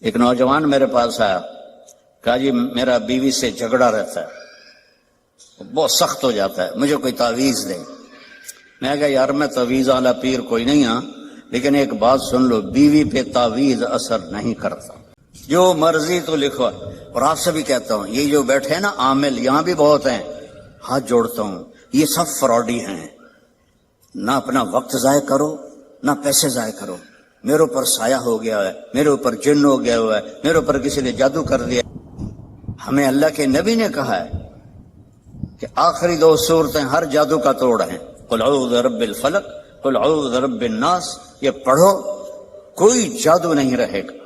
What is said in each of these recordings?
ایک نوجوان میرے پاس آیا، کہا جی میرا بیوی سے جھگڑا رہتا ہے، بہت سخت ہو جاتا ہے، مجھے کوئی تعویذ دے۔ میں کہا یار میں تعویذ والا پیر کوئی نہیں ہاں، لیکن ایک بات سن لو، بیوی پہ تعویذ اثر نہیں کرتا، جو مرضی تو لکھو۔ اور آپ سے بھی کہتا ہوں، یہ جو بیٹھے ہیں نا عامل، یہاں بھی بہت ہیں، ہاتھ جوڑتا ہوں، یہ سب فراڈی ہیں۔ نہ اپنا وقت ضائع کرو، نہ پیسے ضائع کرو۔ میرے اوپر سایہ ہو گیا ہے، میرے اوپر جن ہو گیا ہوا ہے، میرے اوپر کسی نے جادو کر دیا۔ ہمیں اللہ کے نبی نے کہا ہے کہ آخری 2 صورتیں ہر جادو کا توڑ ہیں، قل اعوذ برب الفلق، قل اعوذ برب الناس۔ یہ پڑھو، کوئی جادو نہیں رہے گا۔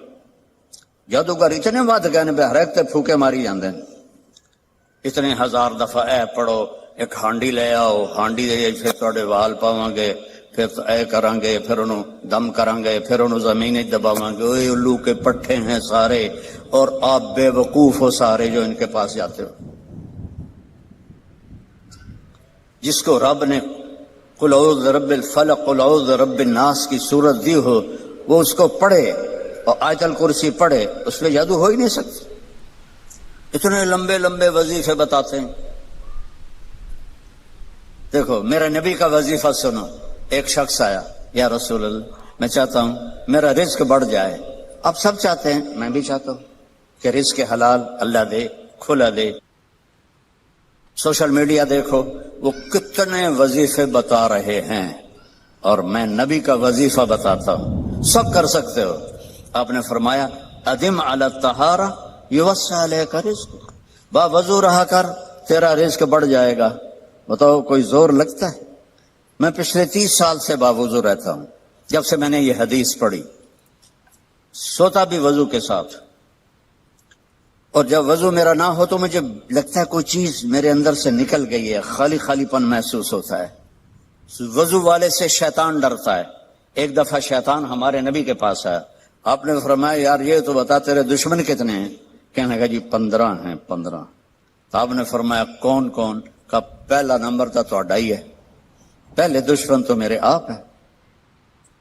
جادوگر اتنے بات کہنے پہ ہر ایک تے پھوکے ماری جاندے ہیں، اتنے 1000 دفعہ اے پڑھو، ایک ہانڈی لے آؤ، ہانڈی دے پھر تھوڑے وال پاواں گے، پھر اے کریں گے، پھر انہوں دم کریں گے، پھر انہوں زمین دباواں گے۔ اوے الو کے پٹھے ہیں سارے، اور آپ بے وقوف ہو سارے جو ان کے پاس جاتے ہو۔ جس کو رب نے قل اعوذ برب الفلق قل اعوذ برب الناس کی صورت دی ہو، وہ اس کو پڑھے اور آیت الکرسی پڑھے، اس پہ جادو ہو ہی نہیں سکتی۔ اتنے لمبے لمبے وظیفے بتاتے ہیں۔ دیکھو میرے نبی کا وظیفہ سنو۔ ایک شخص آیا، یا رسول اللہ میں چاہتا ہوں میرا رزق بڑھ جائے۔ اب سب چاہتے ہیں، میں بھی چاہتا ہوں کہ رزق حلال اللہ دے، کھلا دے۔ سوشل میڈیا دیکھو، وہ کتنے وظیفے بتا رہے ہیں، اور میں نبی کا وظیفہ بتاتا ہوں، سب کر سکتے ہو۔ آپ نے فرمایا ادم علی الطہارہ یوسع علیک رزق، با وضو رہا کر، تیرا رزق بڑھ جائے گا۔ بتاؤ کوئی زور لگتا ہے؟ میں پچھلے 30 سال سے باوضو رہتا ہوں، جب سے میں نے یہ حدیث پڑھی، سوتا بھی وضو کے ساتھ، اور جب وضو میرا نہ ہو تو مجھے لگتا ہے کوئی چیز میرے اندر سے نکل گئی ہے، خالی خالی پن محسوس ہوتا ہے۔ وضو والے سے شیطان ڈرتا ہے۔ ایک دفعہ شیطان ہمارے نبی کے پاس آیا، آپ نے فرمایا یار یہ تو بتا تیرے دشمن کتنے ہیں؟ کہنے لگا جی 15 ہیں 15۔ تو آپ نے فرمایا کون کون؟ کا پہلا نمبر تھا تہاڈا ہی ہے، پہلے دشمن تو میرے آپ ہیں۔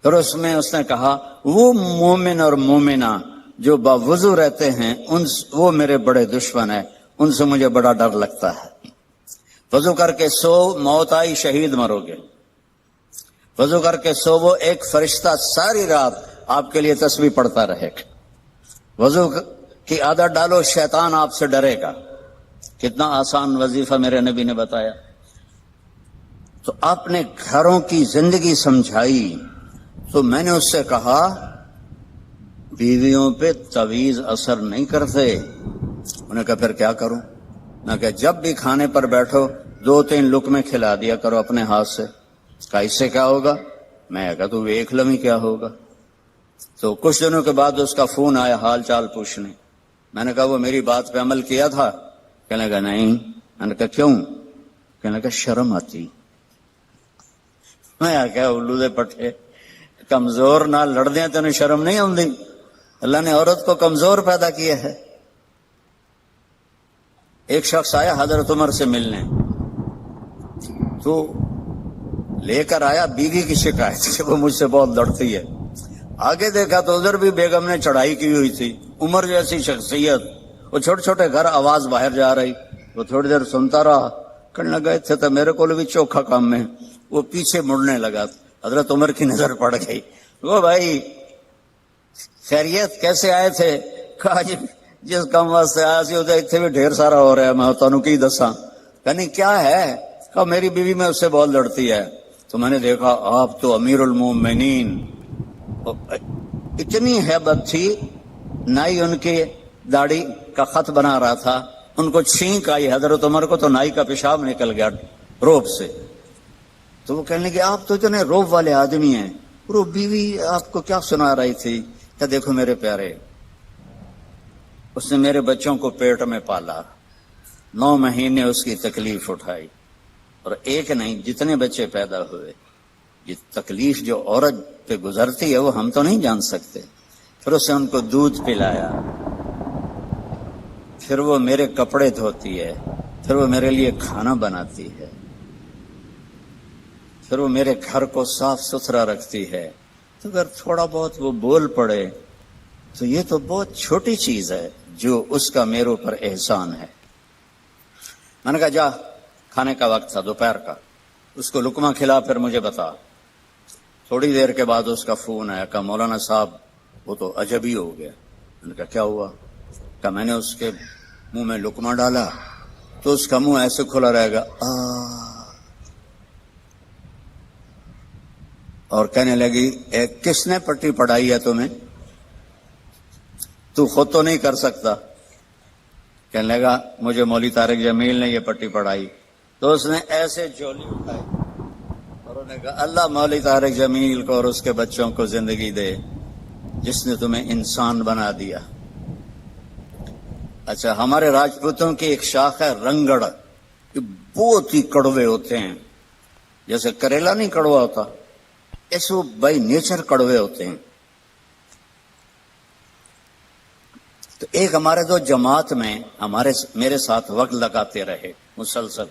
پھر اس نے کہا وہ مومن اور مومنہ جو باوضو رہتے ہیں وہ میرے بڑے دشمن ہیں، ان سے مجھے بڑا ڈر لگتا ہے۔ وضو کر کے سو، موت آئی شہید مرو گے۔ وضو کر کے سو، وہ ایک فرشتہ ساری رات آپ کے لیے تسبیح پڑھتا رہے گا۔ وضو کی عادت ڈالو، شیطان آپ سے ڈرے گا۔ کتنا آسان وظیفہ میرے نبی نے بتایا۔ تو آپ نے گھروں کی زندگی سمجھائی، تو میں نے اس سے کہا بیویوں پہ تعویذ اثر نہیں کرتے۔ انہوں نے کہا پھر کیا کروں؟ میں کہا جب بھی کھانے پر بیٹھو 2-3 لقمے کھلا دیا کرو اپنے ہاتھ سے۔ کہا اس سے کیا ہوگا؟ میں کہا تو دیکھ لوں کیا ہوگا۔ تو کچھ دنوں کے بعد اس کا فون آیا حال چال پوچھنے۔ میں نے کہا وہ میری بات پہ عمل کیا تھا؟ کہنے لگا نہیں۔ میں نے کہا کیوں؟ کہنے لگا شرم آتی۔ میں کہا الو دے پٹھے، کمزور نہ لڑ دیں تینوں شرم نہیں آتی؟ اللہ نے عورت کو کمزور پیدا کیا ہے۔ ایک شخص آیا حضرت عمر سے ملنے، تو لے کر آیا بیوی کی شکایت کہ وہ مجھ سے بہت لڑتی ہے۔ آگے دیکھا تو ادھر بھی بیگم نے چڑھائی کی ہوئی تھی، عمر جیسی شخصیت، وہ چھوٹے چھوٹے گھر، آواز باہر جا رہی۔ وہ تھوڑی دیر سنتا رہا، کہنے لگا تھے تو میرے کو بھی چوکھا کام میں۔ وہ پیچھے مڑنے لگا، حضرت عمر کی نظر پڑ گئی۔ وہ بھائی خیریت کیسے آئے تھے؟ کہا جی جس کام واسطے آیا سی ادھر اتنے بھی ڈھیر سارا ہو رہا ہے، میں تانوں کی دساں۔ کہنی کیا ہے؟ کہا میری بیوی میں اس سے بہت لڑتی ہے۔ تو میں نے دیکھا آپ تو امیر المومنین، اتنی ہیبت تھی۔ نائی ان کی داڑھی کا خط بنا رہا تھا، ان کو چھینک آئی حضرت عمر کو، تو نائی کا پیشاب نکل گیا روب سے۔ تو وہ کہنے لگے آپ تو اتنے روب والے آدمی ہیں، وہ بیوی آپ کو کیا سنا رہی تھی؟ کہ دیکھو میرے پیارے، اس نے میرے بچوں کو پیٹ میں پالا، 9 مہینے اس کی تکلیف اٹھائی، اور ایک نہیں جتنے بچے پیدا ہوئے۔ یہ تکلیف جو عورت پہ گزرتی ہے وہ ہم تو نہیں جان سکتے۔ پھر اسے ان کو دودھ پلایا، پھر وہ میرے کپڑے دھوتی ہے، پھر وہ میرے لیے کھانا بناتی ہے، پھر وہ میرے گھر کو صاف ستھرا رکھتی ہے۔ تو اگر تھوڑا بہت وہ بول پڑے تو یہ تو بہت چھوٹی چیز ہے جو اس کا میرے اوپر احسان ہے۔ میں نے کہا جا، کھانے کا وقت تھا دوپہر کا، اس کو لقمہ کھلا پھر مجھے بتا۔ تھوڑی دیر کے بعد اس کا فون آیا، کہا مولانا صاحب وہ تو عجب ہی ہو گیا۔ میں نے کہا کیا ہوا؟ کہا میں نے اس کے منہ میں لقمہ ڈالا تو اس کا منہ ایسے کھلا رہے گا اور کہنے لگی کس نے پٹی پڑھائی ہے تمہیں؟ تو خود تو نہیں کر سکتا۔ کہنے لگا مجھے مولوی طارق جمیل نے یہ پٹی پڑھائی۔ تو اس نے ایسے جھولی اٹھائی اور انہوں نے کہا اللہ مولوی طارق جمیل کو اور اس کے بچوں کو زندگی دے جس نے تمہیں انسان بنا دیا۔ اچھا، ہمارے راجپوتوں کی ایک شاخ ہے رنگڑ، یہ بہت ہی کڑوے ہوتے ہیں، جیسے کریلا نہیں کڑوا ہوتا، ایسے وہ بائی نیچر کڑوے ہوتے ہیں۔ تو ایک ہمارے دو جماعت میں میرے ساتھ وقت لگاتے رہے مسلسل۔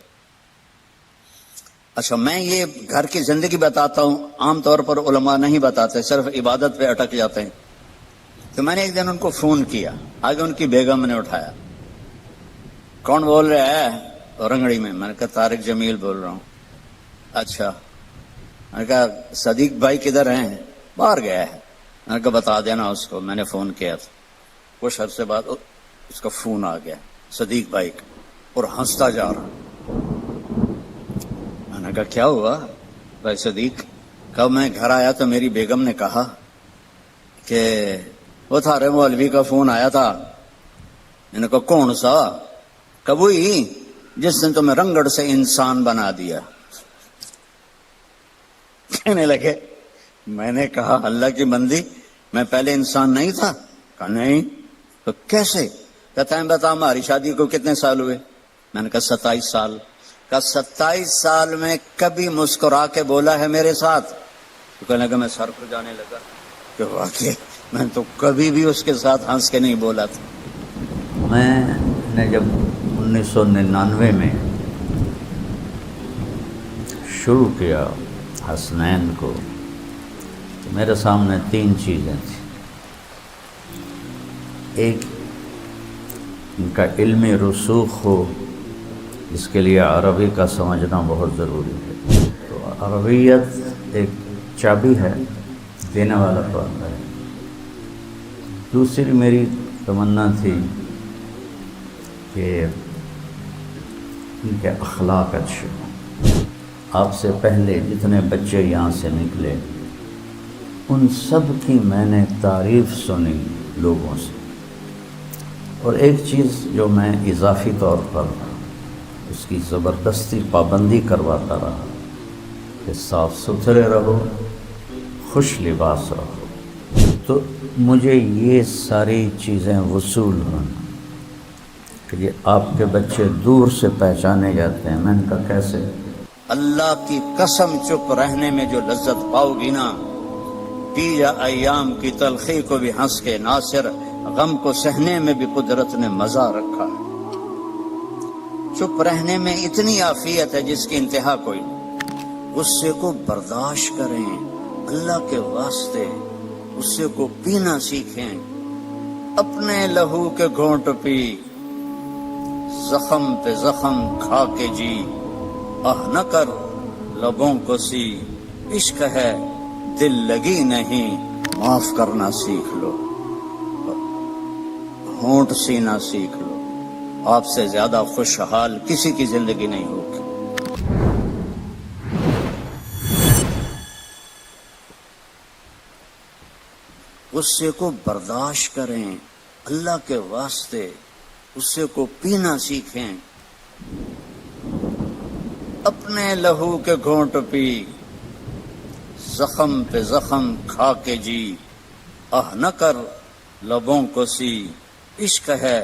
اچھا، میں یہ گھر کی زندگی بتاتا ہوں، عام طور پر علماء نہیں بتاتے، صرف عبادت پہ اٹک جاتے ہیں۔ تو میں نے ایک دن ان کو فون کیا، آگے ان کی بیگم نے اٹھایا، کون بول رہا ہے رنگڑی میں؟ میں نے کہا طارق جمیل بول رہا ہوں۔ اچھا، میں نے کہا صدیق بھائی کدھر ہیں؟ باہر گیا ہے۔ میں نے کہا بتا دینا اس کو میں نے فون کیا تھا۔ کچھ عرصے بعد اس کا فون آ گیا صدیق بھائی کا، اور ہنستا جا رہا۔ میں نے کہا کیا ہوا بھائی صدیق؟ کب میں گھر آیا تو میری بیگم نے کہا کہ وہ تھارے مولوی کا فون آیا تھا۔ میں نے کہا کون سا؟ کبھی جس نے تمہیں رنگڑ سے انسان بنا دیا۔ کہنے لگے میں نے کہا اللہ کی بندی میں پہلے انسان نہیں تھا؟ کہا نہیں۔ تو کیسے؟ کہتا ہے بتا ہماری شادی کو کتنے سال ہوئے؟ میں نے کہا 27 سال۔ کہا 27 سال میں کبھی مسکرا کے بولا ہے میرے ساتھ؟ تو کہنے لگا میں سر پر جانے لگا کہ واقعی میں تو کبھی بھی اس کے ساتھ ہنس کے نہیں بولا تھا۔ میں نے جب 1999 میں شروع کیا حسنین کو تو میرے سامنے 3 چیزیں تھیں۔ ایک ان کا علمی رسوخ ہو، اس کے لیے عربی کا سمجھنا بہت ضروری ہے۔ تو عربیت ایک چابی ہے، دینے والا تو اللہ ہے۔ دوسری میری تمنا تھی کہ ان کے اخلاق اچھے ہوں۔ آپ سے پہلے جتنے بچے یہاں سے نکلے ان سب کی میں نے تعریف سنی لوگوں سے، اور ایک چیز جو میں اضافی طور پر اس کی زبردستی پابندی کرواتا رہا کہ صاف ستھرے رہو، خوش لباس رہو۔ تو مجھے یہ ساری چیزیں وصول ہوں کہ یہ آپ کے بچے دور سے پہچانے جاتے ہیں۔ میں نے کہا کیسے؟ اللہ کی قسم چپ رہنے میں جو لذت پاؤ گی نا، پی جا ایام کی تلخی کو بھی ہنس کے ناصر، غم کو سہنے میں بھی قدرت نے مزہ رکھا ہے۔ چپ رہنے میں اتنی عافیت ہے جس کی انتہا کوئی نہیں۔ غصے کو برداشت کریں اللہ کے واسطے، غصے کو پینا سیکھیں، اپنے لہو کے گھونٹ پی، زخم پہ زخم کھا کے جی، آہ نہ کر لبوں کو سی، عشق ہے دل لگی نہیں، معاف کرنا سیکھ لو، ہونٹ سینا سیکھ لو۔ آپ سے زیادہ خوشحال کسی کی زندگی نہیں ہوگی۔ غصے کو برداشت کریں اللہ کے واسطے، غصے کو پینا سیکھیں، اپنے لہو کے گھونٹ پی، زخم پہ زخم کھا کے جی، آہ نہ کر لبوں کو سی، عشق ہے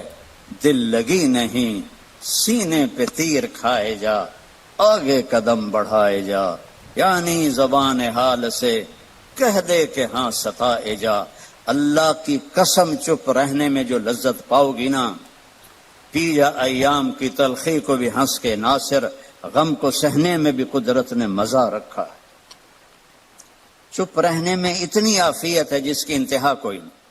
دل لگی نہیں، سینے پہ تیر کھائے جا، آگے قدم بڑھائے جا، یعنی زبان حال سے کہہ دے کہ ہاں ستائے جا۔ اللہ کی قسم چپ رہنے میں جو لذت پاؤ گی نا، پی جا ایام کی تلخی کو بھی ہنس کے ناصر، غم کو سہنے میں بھی قدرت نے مزہ رکھا ہے۔ چپ رہنے میں اتنی عافیت ہے جس کی انتہا کوئی نہیں۔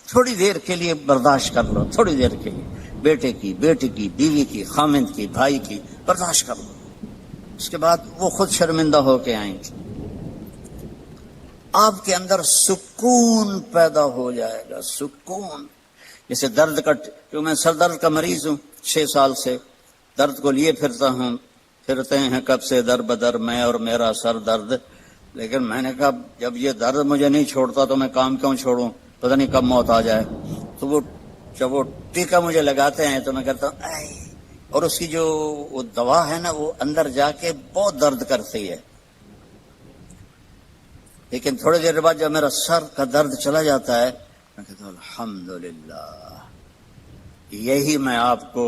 تھوڑی دیر کے لیے برداشت کر لو، تھوڑی دیر کے لیے، بیٹے کی، بیٹی کی، بیوی کی، خامند کی، بھائی کی برداشت کر لو، اس کے بعد وہ خود شرمندہ ہو کے آئیں گے، آپ کے اندر سکون پیدا ہو جائے گا، سکون. جیسے درد کا، کیوں میں سر درد کا مریض ہوں، 6 سال سے درد کو لیے پھرتے ہیں کب سے در بدر میں اور میرا سر درد. لیکن میں نے کہا جب یہ درد مجھے نہیں چھوڑتا تو میں کام کیوں چھوڑوں، پتہ نہیں کب موت آ جائے. تو جب وہ ٹیکا مجھے لگاتے ہیں تو میں کہتا ہوں آئے، اور اس کی جو وہ دوا ہے نا وہ اندر جا کے بہت درد کرتی ہے. لیکن تھوڑی دیر بعد جب میرا سر کا درد چلا جاتا ہے میں کہتا ہوں الحمدللہ، یہی میں آپ کو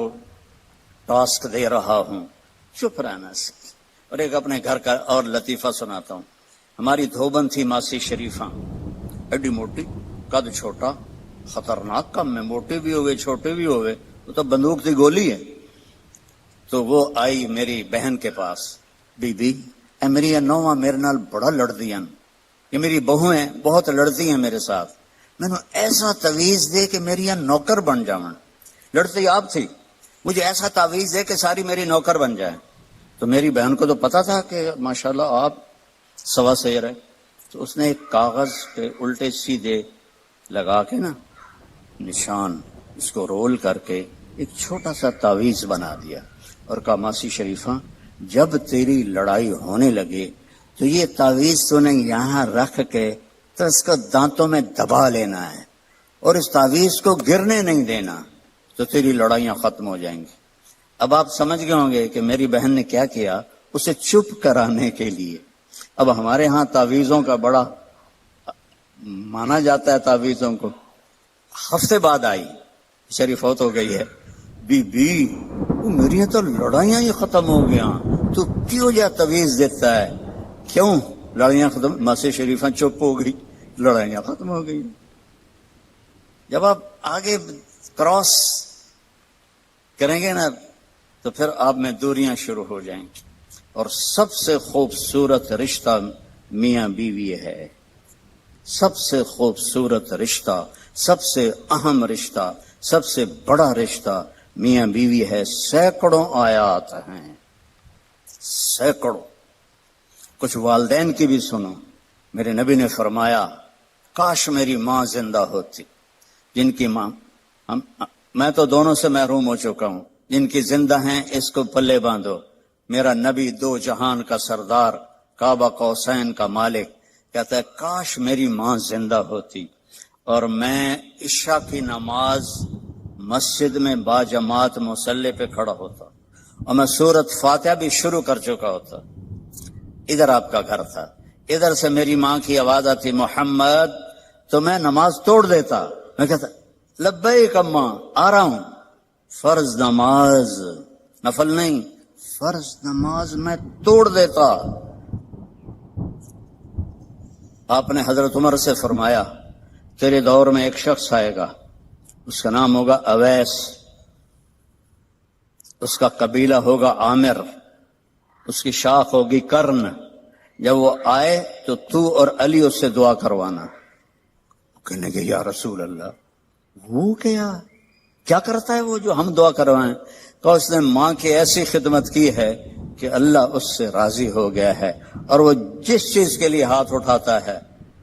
ٹاسک دے رہا ہوں، چپ رہنا سے. اور ایک اپنے گھر کا اور لطیفہ سناتا ہوں. ہماری دھوبن تھی ماسی شریفہ، ایڈی موٹی، قد چھوٹا، خطرناک کم میں، موٹے بھی ہوئے چھوٹے بھی ہوئے، وہ تو بندوق کی گولی ہے. تو وہ آئی میری بہن کے پاس، بی بی اے میری نواں میرے نال بڑا لڑدی ہیں، یہ میری بہو ہیں بہت لڑتی ہیں میرے ساتھ، میں نے ایسا تعویذ دے کہ میری نوکر بن جاؤں. لڑتی آپ تھی، مجھے ایسا تعویذ دے کہ ساری میری نوکر بن جائے. تو میری بہن کو تو پتا تھا کہ ماشاءاللہ آپ سوا سیر ہے. تو اس نے ایک کاغذ پہ الٹے سیدھے لگا کے نا نشان، اس کو رول کر کے ایک چھوٹا سا تعویذ بنا دیا اور کہا ماسی شریفہ جب تیری لڑائی ہونے لگے تو یہ تعویذ تو نے یہاں رکھ کے تو اس کو دانتوں میں دبا لینا ہے اور اس تعویذ کو گرنے نہیں دینا، تو تیری لڑائیاں ختم ہو جائیں گی. اب آپ سمجھ گئے ہوں گے کہ میری بہن نے کیا کیا، اسے چپ کرانے کے لیے. اب ہمارے ہاں تعویذوں کا بڑا مانا جاتا ہے، تعویذوں کو. ہفتے بعد آئی، شریف فوت ہو گئی ہے، بی بی میری تو لڑائیاں ہی ختم ہو گیا، تو کیوں جا تعویذ دیتا ہے؟ کیوں لڑائیاں ختم؟ ماسی شریفہ چپ ہو گئی، لڑائیاں ختم ہو گئی. جب آپ آگے کراس کریں گے نا تو پھر آپ میں دوریاں شروع ہو جائیں گی. اور سب سے خوبصورت رشتہ میاں بیوی ہے، سب سے خوبصورت رشتہ، سب سے اہم رشتہ، سب سے بڑا رشتہ میاں بیوی ہے. سینکڑوں آیات ہیں، سینکڑوں. کچھ والدین کی بھی سنو. میرے نبی نے فرمایا کاش میری ماں زندہ ہوتی. جن کی ماں، میں تو دونوں سے محروم ہو چکا ہوں، جن کی زندہ ہیں اس کو پلے باندھو. میرا نبی دو جہان کا سردار، کعبہ قوسین کا مالک، کہتا ہے کاش میری ماں زندہ ہوتی اور میں عشاء کی نماز مسجد میں باجماعت مصلی پہ کھڑا ہوتا اور میں سورۃ فاتحہ بھی شروع کر چکا ہوتا. ادھر آپ کا گھر تھا، ادھر سے میری ماں کی آواز آتی محمد، تو میں نماز توڑ دیتا. میں کہتا لبیک اماں، آ رہا ہوں. فرض نماز، نفل نہیں، فرض نماز میں توڑ دیتا. آپ نے حضرت عمر سے فرمایا تیرے دور میں ایک شخص آئے گا، اس کا نام ہوگا اویس، اس کا قبیلہ ہوگا عامر، اس کی شاخ ہوگی کرن. جب وہ آئے تو تو اور علی اس سے دعا کروانا. کہنے کہ یا رسول اللہ وہ کیا کرتا ہے وہ جو ہم دعا کروائیں؟ کہ اس نے ماں کی ایسی خدمت کی ہے کہ اللہ اس سے راضی ہو گیا ہے اور وہ جس چیز کے لیے ہاتھ اٹھاتا ہے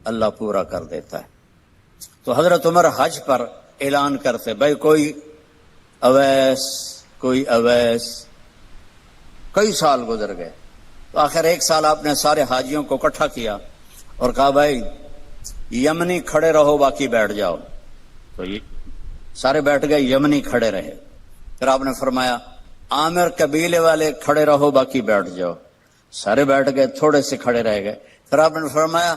اللہ پورا کر دیتا ہے. تو حضرت عمر حج پر اعلان کرتے بھائی کوئی اویس، کوئی اویس. کئی سال گزر گئے تو آخر ایک سال آپ نے سارے حاجیوں کو اکٹھا کیا اور کہا بھائی یمنی کھڑے رہو باقی بیٹھ جاؤ. تو یہ سارے بیٹھ گئے، یمنی کھڑے رہے. پھر آپ نے فرمایا عامر قبیلے والے کھڑے رہو باقی بیٹھ جاؤ. سارے بیٹھ گئے، تھوڑے سے کھڑے رہ گئے. پھر آپ نے فرمایا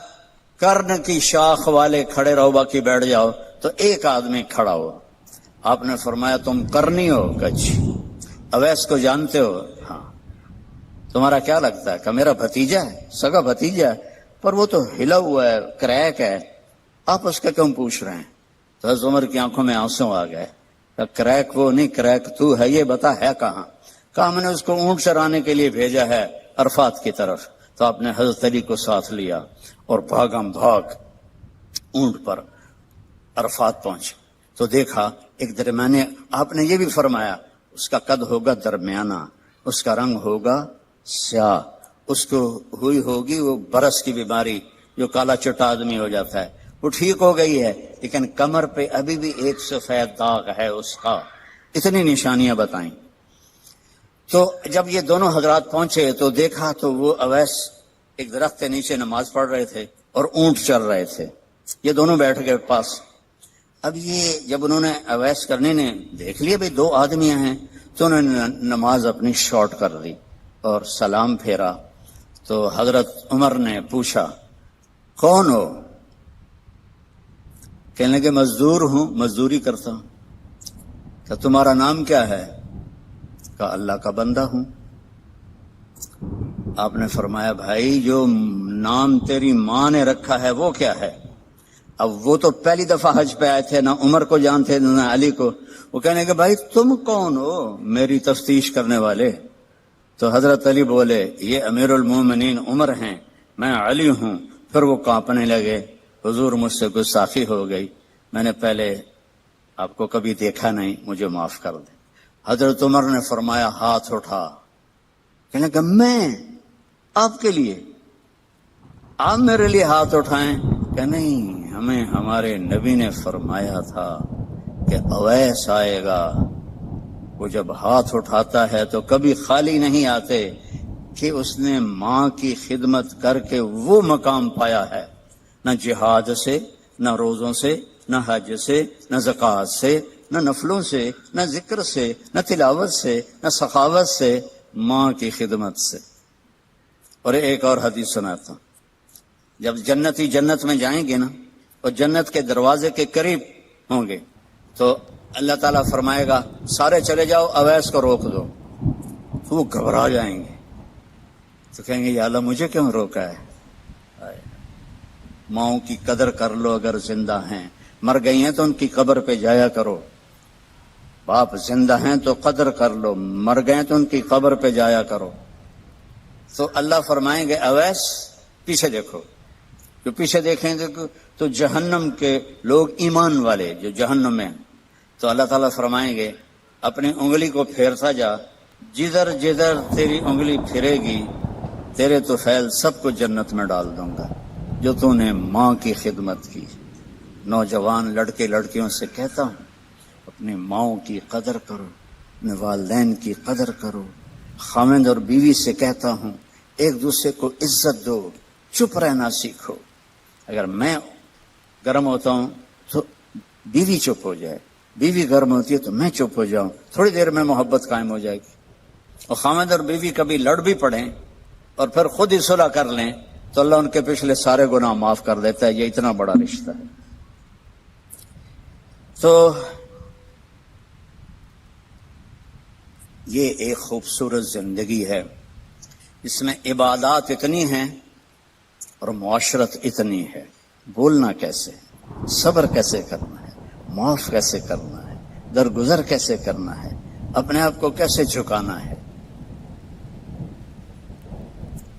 کرن کی شاخ والے کھڑے رہو باقی بیٹھ جاؤ. تو ایک آدمی کھڑا ہوا. آپ نے فرمایا تم کرنی ہو؟ کچھ اویس کو جانتے ہو؟ ہاں. تمہارا کیا لگتا ہے؟ کہ میرا بھتیجا ہے، سگا بھتیجا ہے، پر وہ تو ہلا ہوا ہے، کریک ہے، آپ اس کا کیوں پوچھ رہے ہیں؟ تو حضرت عمر کی آنکھوں میں آنسو آ گئے. کریک وہ نہیں، کریک تو ہے، یہ بتا ہے کہاں؟ کہا میں نے اس کو اونٹ چرانے کے لیے بھیجا ہے عرفات کی طرف. تو آپ نے حضرت علی کو ساتھ لیا اور بھاگم بھاگ اونٹ پر عرفات پہنچے تو دیکھا ایک درمیانے، آپ نے یہ بھی فرمایا اس کا قد ہوگا درمیانہ، اس کا رنگ ہوگا سیاہ، اس کو ہوئی ہوگی وہ برس کی بیماری جو کالا چٹا آدمی ہو جاتا ہے، وہ ٹھیک ہو گئی ہے، لیکن کمر پہ ابھی بھی ایک سفید داغ ہے اس کا. اتنی نشانیاں بتائیں. تو جب یہ دونوں حضرات پہنچے تو دیکھا تو وہ اویس ایک درخت کے نیچے نماز پڑھ رہے تھے اور اونٹ چل رہے تھے. یہ دونوں بیٹھ گئے پاس. اب یہ جب انہوں نے اویس کرنے نے دیکھ لیا بھئی 2 آدمیاں ہیں، تو انہوں نے نماز اپنی شارٹ کر دی اور سلام پھیرا. تو حضرت عمر نے پوچھا کون ہو؟ کہنے لگے مزدور ہوں، مزدوری کرتا ہوں. کہ تمہارا نام کیا ہے؟ کہا اللہ کا بندہ ہوں. آپ نے فرمایا بھائی جو نام تیری ماں نے رکھا ہے وہ کیا ہے؟ اب وہ تو پہلی دفعہ حج پہ آئے تھے، نہ عمر کو جانتے نہ علی کو. وہ کہنے کہ بھائی تم کون ہو میری تفتیش کرنے والے؟ تو حضرت علی بولے یہ امیر المومنین عمر ہیں، میں علی ہوں. پھر وہ کانپنے لگے، حضور مجھ سے گستاخی ہو گئی، میں نے پہلے آپ کو کبھی دیکھا نہیں، مجھے معاف کر دیں. حضرت عمر نے فرمایا ہاتھ اٹھا. کہنے کہ میں آپ کے لیے، آپ میرے لیے ہاتھ اٹھائیں؟ کہ نہیں، ہمیں ہمارے نبی نے فرمایا تھا کہ اویس آئے گا، وہ جب ہاتھ اٹھاتا ہے تو کبھی خالی نہیں آتے کہ اس نے ماں کی خدمت کر کے وہ مقام پایا ہے. نہ جہاد سے، نہ روزوں سے، نہ حج سے، نہ زکوٰۃ سے، نہ نفلوں سے، نہ ذکر سے، نہ تلاوت سے، نہ سخاوت سے، ماں کی خدمت سے. اور ایک اور حدیث سناتا ہوں. جب جنتی جنت میں جائیں گے نا اور جنت کے دروازے کے قریب ہوں گے تو اللہ تعالیٰ فرمائے گا سارے چلے جاؤ، اویس کو روک دو. تو وہ گھبرا جائیں گے، تو کہیں گے یا اللہ مجھے کیوں روکا ہے؟ ماؤں کی قدر کر لو اگر زندہ ہیں، مر گئی ہیں تو ان کی قبر پہ جایا کرو. باپ زندہ ہیں تو قدر کر لو، مر گئے تو ان کی قبر پہ جایا کرو. تو اللہ فرمائیں گے اویس پیچھے دیکھو. جو پیچھے دیکھیں گے تو جہنم کے لوگ ایمان والے جو جہنم میں ہیں، تو اللہ تعالیٰ فرمائیں گے اپنی انگلی کو پھیرتا جا، جدھر جدھر تیری انگلی پھرے گی تیرے تو فیل سب کو جنت میں ڈال دوں گا جو تو نے ماں کی خدمت کی. نوجوان لڑکے لڑکیوں سے کہتا ہوں اپنی ماؤں کی قدر کرو، اپنے والدین کی قدر کرو. خاوند اور بیوی سے کہتا ہوں ایک دوسرے کو عزت دو، چپ رہنا سیکھو. اگر میں گرم ہوتا ہوں تو بیوی چپ ہو جائے، بیوی گرم ہوتی ہے تو میں چپ ہو جاؤں، تھوڑی دیر میں محبت قائم ہو جائے گی. اور خاوند اور بیوی کبھی لڑ بھی پڑیں اور پھر خود ہی صلح کر لیں تو اللہ ان کے پچھلے سارے گناہ معاف کر دیتا ہے. یہ اتنا بڑا رشتہ ہے. تو یہ ایک خوبصورت زندگی ہے، اس میں عبادات اتنی ہیں اور معاشرت اتنی ہے. بولنا کیسے ہے، صبر کیسے کرنا ہے، معاف کیسے کرنا ہے، درگزر کیسے کرنا ہے، اپنے آپ کو کیسے جھکانا ہے.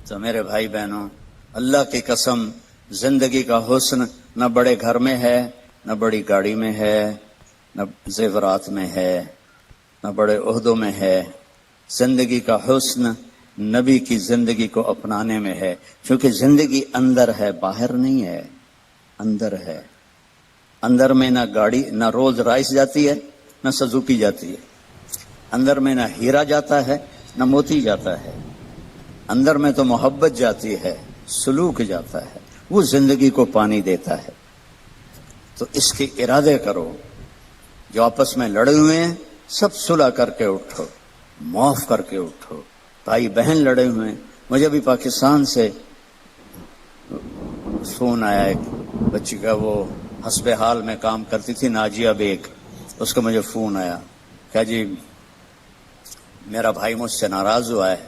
تو میرے بھائی بہنوں، اللہ کی قسم زندگی کا حسن نہ بڑے گھر میں ہے، نہ بڑی گاڑی میں ہے، نہ زیورات میں ہے، نہ بڑے عہدوں میں ہے. زندگی کا حسن نبی کی زندگی کو اپنانے میں ہے، کیونکہ زندگی اندر ہے، باہر نہیں ہے، اندر ہے. اندر میں نہ گاڑی، نہ رولز رائس جاتی ہے، نہ سزوکی جاتی ہے. اندر میں نہ ہیرا جاتا ہے، نہ موتی جاتا ہے. اندر میں تو محبت جاتی ہے، سلوک جاتا ہے، وہ زندگی کو پانی دیتا ہے. تو اس کے ارادے کرو. جو آپس میں لڑے ہوئے ہیں سب صلح کر کے اٹھو، معاف کر کے اٹھو. بھائی بہن لڑے ہوئے ہیں. مجھے بھی پاکستان سے فون آیا ایک بچی کا، وہ حسب حال میں کام کرتی تھی، ناجیہ بیگ. اس کا مجھے فون آیا کہ جی میرا بھائی مجھ سے ناراض ہوا ہے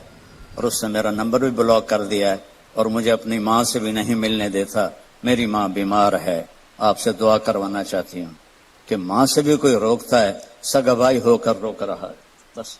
اور اس نے میرا نمبر بھی بلاک کر دیا ہے اور مجھے اپنی ماں سے بھی نہیں ملنے دیتا. میری ماں بیمار ہے، آپ سے دعا کروانا چاہتی ہوں. کہ ماں سے بھی کوئی روکتا ہے، سگا بھائی ہو کر روک رہا ہے. بس